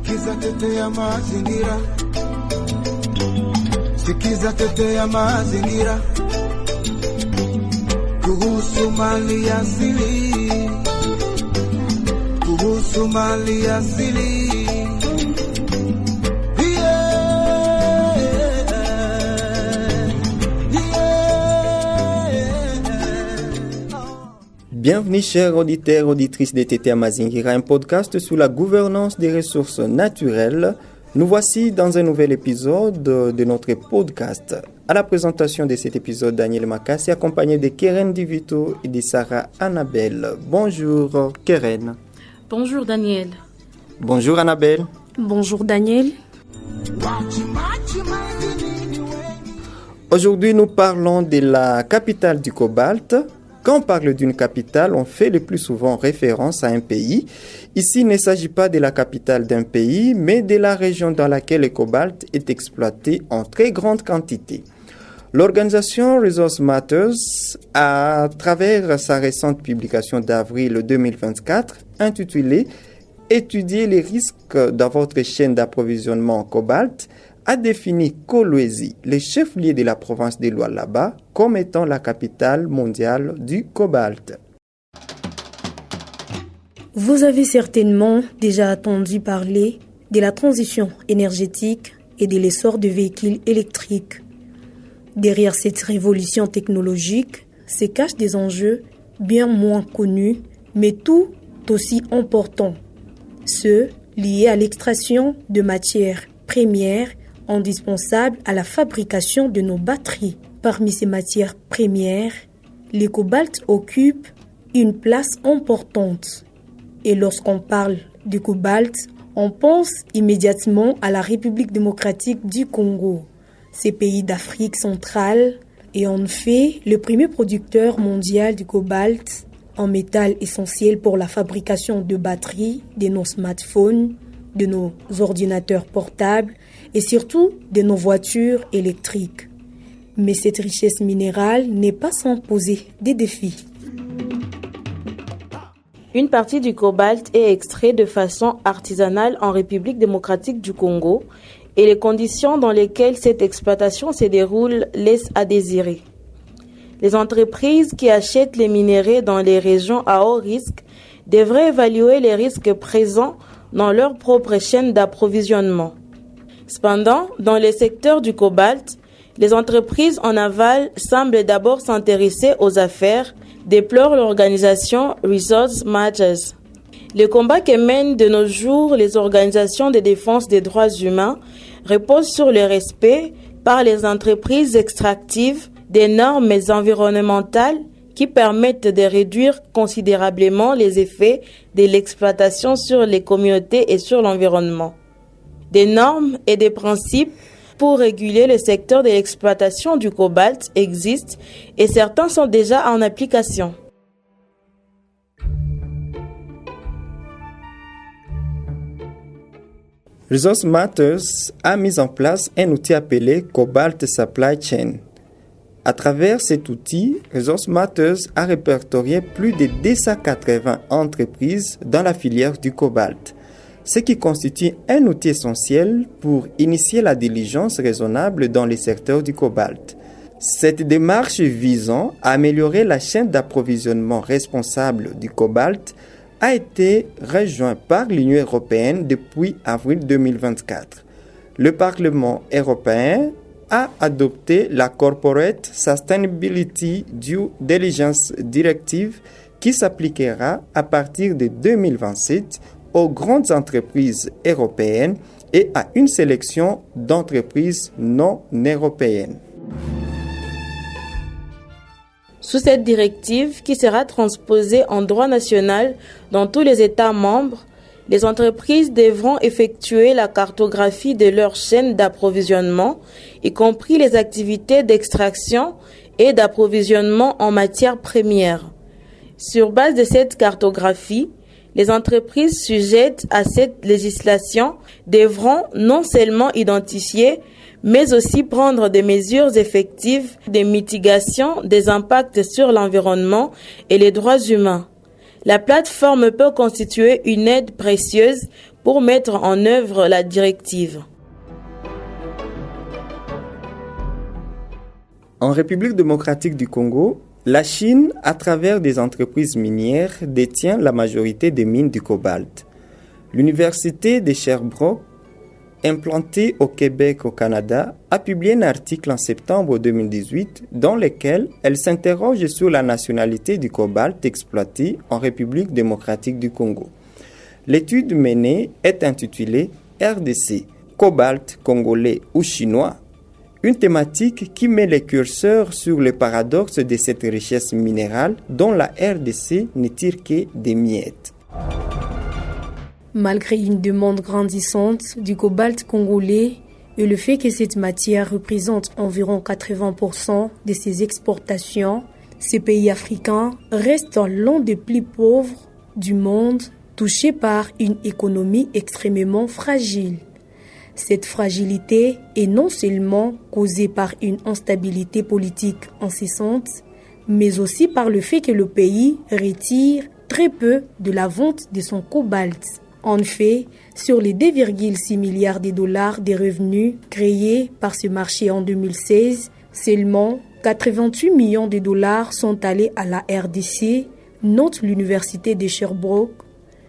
Sikiza tetea mazingira, sikiza tetea mazingira, kuhusu mali asili, kuhusu mali asili. Bienvenue chers auditeurs, auditrices de TT Amazingira, un podcast sur la gouvernance des ressources naturelles. Nous voici dans un nouvel épisode de notre podcast. À la présentation de cet épisode, Daniel Makassi, accompagné de Keren Divito et de Sarah Annabelle. Bonjour Keren. Bonjour Daniel. Bonjour Annabelle. Bonjour Daniel. Aujourd'hui, nous parlons de la capitale du cobalt. Quand on parle d'une capitale, on fait le plus souvent référence à un pays. Ici, il ne s'agit pas de la capitale d'un pays, mais de la région dans laquelle le cobalt est exploité en très grande quantité. L'organisation Resource Matters, à travers sa récente publication d'avril 2024, intitulée « Étudier les risques dans votre chaîne d'approvisionnement en cobalt », a défini Kolwezi, le chef-lieu de la province de Lualaba, comme étant la capitale mondiale du cobalt. Vous avez certainement déjà entendu parler de la transition énergétique et de l'essor de véhicules électriques. Derrière cette révolution technologique se cachent des enjeux bien moins connus, mais tout aussi importants, ceux liés à l'extraction de matières premières indispensables à la fabrication de nos batteries. Parmi ces matières premières, le cobalt occupe une place importante. Et lorsqu'on parle de cobalt, on pense immédiatement à la République démocratique du Congo. Ce pays d'Afrique centrale est en fait le premier producteur mondial du cobalt, un métal essentiel pour la fabrication de batteries, de nos smartphones, de nos ordinateurs portables et surtout de nos voitures électriques. Mais cette richesse minérale n'est pas sans poser des défis. Une partie du cobalt est extraite de façon artisanale en République démocratique du Congo et les conditions dans lesquelles cette exploitation se déroule laissent à désirer. Les entreprises qui achètent les minéraux dans les régions à haut risque devraient évaluer les risques présents dans leur propre chaîne d'approvisionnement. Cependant, dans le secteur du cobalt, les entreprises en aval semblent d'abord s'intéresser aux affaires, déplore l'organisation Resource Matters. Le combat que mènent de nos jours les organisations de défense des droits humains repose sur le respect par les entreprises extractives des normes environnementales qui permettent de réduire considérablement les effets de l'exploitation sur les communautés et sur l'environnement. Des normes et des principes pour réguler le secteur de l'exploitation du cobalt existent et certains sont déjà en application. Resource Matters a mis en place un outil appelé Cobalt Supply Chain. À travers cet outil, Resource Matters a répertorié plus de 280 entreprises dans la filière du cobalt, ce qui constitue un outil essentiel pour initier la diligence raisonnable dans le secteur du cobalt. Cette démarche visant à améliorer la chaîne d'approvisionnement responsable du cobalt a été rejointe par l'Union européenne depuis avril 2024. Le Parlement européen a adopté la Corporate Sustainability Due Diligence Directive qui s'appliquera à partir de 2027 aux grandes entreprises européennes et à une sélection d'entreprises non européennes. Sous cette directive qui sera transposée en droit national dans tous les États membres, les entreprises devront effectuer la cartographie de leur chaîne d'approvisionnement, y compris les activités d'extraction et d'approvisionnement en matières premières. Sur base de cette cartographie, les entreprises sujettes à cette législation devront non seulement identifier, mais aussi prendre des mesures effectives de mitigation des impacts sur l'environnement et les droits humains. La plateforme peut constituer une aide précieuse pour mettre en œuvre la directive. En République démocratique du Congo, la Chine, à travers des entreprises minières, détient la majorité des mines du cobalt. L'Université de Sherbrooke, implantée au Québec au Canada, a publié un article en septembre 2018 dans lequel elle s'interroge sur la nationalité du cobalt exploité en République démocratique du Congo. L'étude menée est intitulée RDC, cobalt congolais ou chinois, une thématique qui met les curseurs sur le paradoxe de cette richesse minérale dont la RDC ne tire que des miettes. Malgré une demande grandissante du cobalt congolais et le fait que cette matière représente environ 80% de ses exportations, ces pays africains restent l'un des plus pauvres du monde, touchés par une économie extrêmement fragile. Cette fragilité est non seulement causée par une instabilité politique incessante, mais aussi par le fait que le pays retire très peu de la vente de son cobalt. En fait, sur les 2,6 milliards de dollars de revenus créés par ce marché en 2016, seulement 88 millions de dollars sont allés à la RDC, note l'Université de Sherbrooke,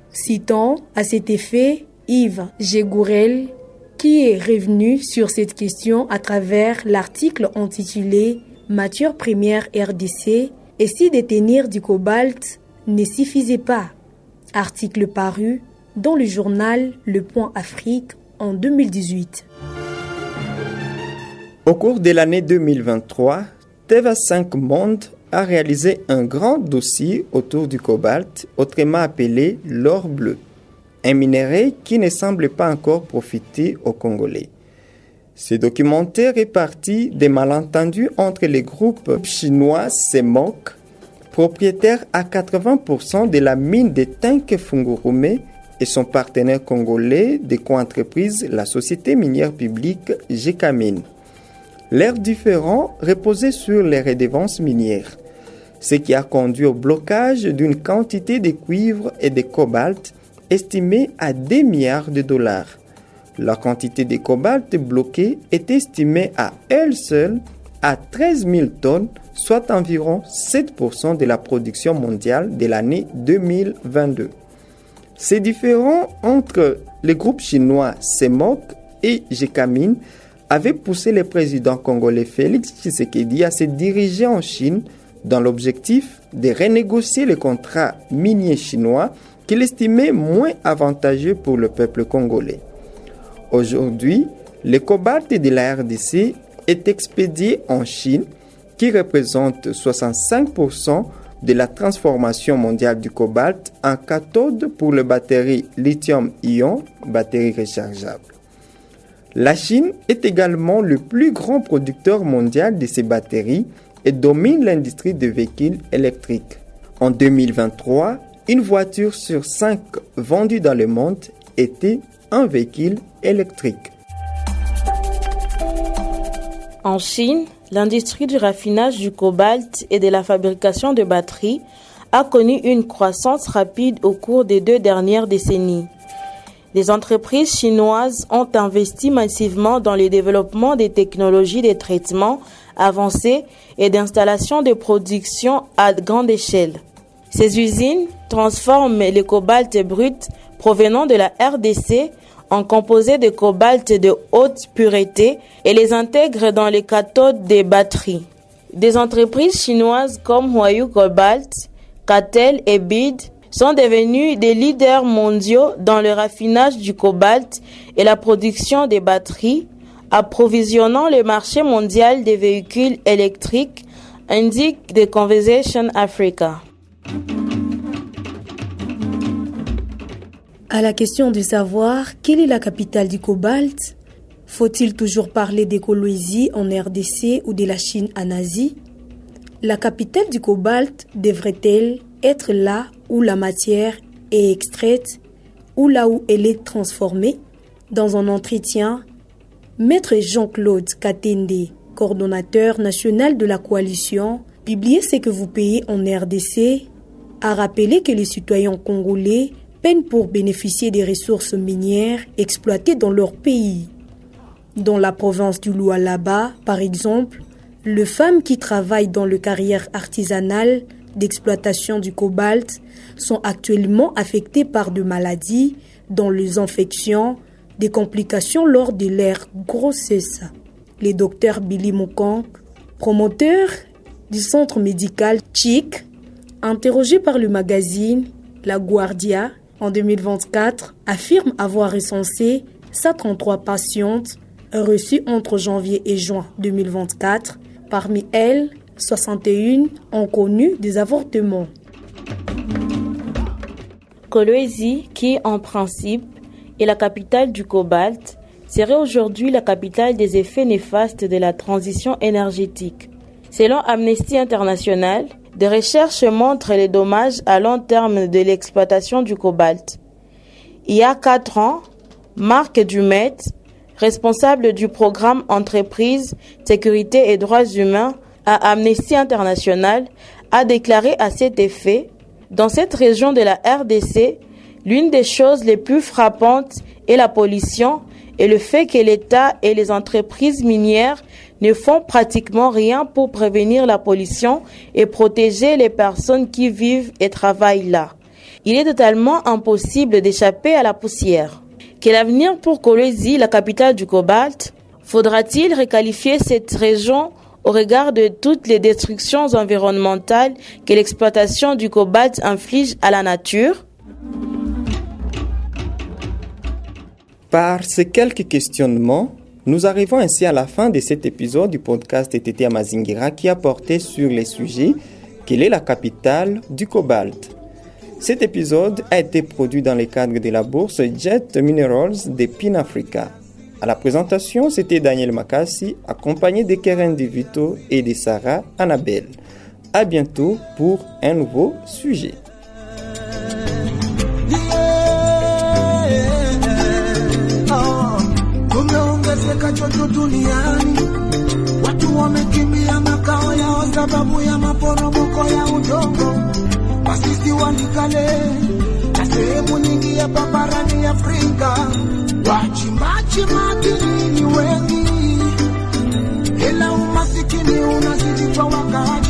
citant à cet effet Yves Gégourel, qui est revenu sur cette question à travers l'article intitulé « Matière première RDC et si détenir du cobalt ne suffisait pas ». Article paru dans le journal Le Point Afrique en 2018. Au cours de l'année 2023, TV5 Monde a réalisé un grand dossier autour du cobalt, autrement appelé l'or bleu, un minerai qui ne semble pas encore profiter aux Congolais. Ce documentaire est parti des malentendus entre les groupes chinois CEMOC, propriétaire à 80% de la mine de Tenke Fungurume, et son partenaire congolais de co-entreprise, la société minière publique Gécamine. Leurs différends reposaient sur les redevances minières, ce qui a conduit au blocage d'une quantité de cuivre et de cobalt estimée à 2 milliards de dollars. La quantité de cobalt bloquée est estimée à elle seule à 13 000 tonnes, soit environ 7% de la production mondiale de l'année 2022. Ces différends entre les groupes chinois CEMOC et Gécamine avaient poussé le président congolais Félix Tshisekedi à se diriger en Chine dans l'objectif de renégocier les contrats miniers chinois qu'il estimait moins avantageux pour le peuple congolais. Aujourd'hui, le cobalt de la RDC est expédié en Chine, qui représente 65% de la transformation mondiale du cobalt en cathode pour les batteries lithium-ion, batteries rechargeables. La Chine est également le plus grand producteur mondial de ces batteries et domine l'industrie des véhicules électriques. En 2023, une voiture sur 5 vendue dans le monde était un véhicule électrique. En Chine, l'industrie du raffinage du cobalt et de la fabrication de batteries a connu une croissance rapide au cours des 2 dernières décennies. Les entreprises chinoises ont investi massivement dans le développement des technologies de traitement avancées et d'installations de production à grande échelle. Ces usines transforment le cobalt brut provenant de la RDC en composés de cobalt de haute pureté et les intègrent dans les cathodes des batteries. Des entreprises chinoises comme Huayu Cobalt, CATL et BID sont devenues des leaders mondiaux dans le raffinage du cobalt et la production des batteries, approvisionnant le marché mondial des véhicules électriques, indique The Conversation Africa. À la question de savoir quelle est la capitale du cobalt, faut-il toujours parler d'écologie en RDC ou de la Chine en Asie? La capitale du cobalt devrait-elle être là où la matière est extraite ou là où elle est transformée? Dans un entretien, Maître Jean-Claude Katende, coordonnateur national de la coalition, publié Ce que vous payez en RDC, a rappelé que les citoyens congolais peinent pour bénéficier des ressources minières exploitées dans leur pays. Dans la province du Lualaba, par exemple, les femmes qui travaillent dans le carrière artisanale d'exploitation du cobalt sont actuellement affectées par de maladies, dont les infections, des complications lors de leur grossesse. Le docteur Billy Mokong, promoteur du centre médical Chic, interrogé par le magazine La Guardia en 2024, affirme avoir recensé 133 patientes reçues entre janvier et juin 2024. Parmi elles, 61 ont connu des avortements. Kolwezi, qui en principe est la capitale du cobalt, serait aujourd'hui la capitale des effets néfastes de la transition énergétique. Selon Amnesty International, des recherches montrent les dommages à long terme de l'exploitation du cobalt. Il y a 4 ans, Marc Dumet, responsable du programme Entreprise, Sécurité et Droits Humains à Amnesty International, a déclaré à cet effet: dans cette région de la RDC, l'une des choses les plus frappantes est la pollution et le fait que l'État et les entreprises minières ne font pratiquement rien pour prévenir la pollution et protéger les personnes qui vivent et travaillent là. Il est totalement impossible d'échapper à la poussière. Quel avenir pour Kolwezi, la capitale du cobalt? Faudra-t-il requalifier cette région au regard de toutes les destructions environnementales que l'exploitation du cobalt inflige à la nature? Par ces quelques questionnements, nous arrivons ainsi à la fin de cet épisode du podcast TTT Amazingira qui a porté sur les sujets quelle est la capitale du cobalt. Cet épisode a été produit dans le cadre de la bourse Jet Minerals de PinAfrica. À la présentation, c'était Daniel Makassi, accompagné de Keren DeVito et de Sarah Annabelle. À bientôt pour un nouveau sujet. Kumeongezeka joto duniani, watu wamekimbia makao yao sababu ya maporomoko ya udongo. Masisi walikale na sehemu nyingi ya barani Afrika, wachimbaji madini ni wengi, ila umasikini unazidi kwa wakati.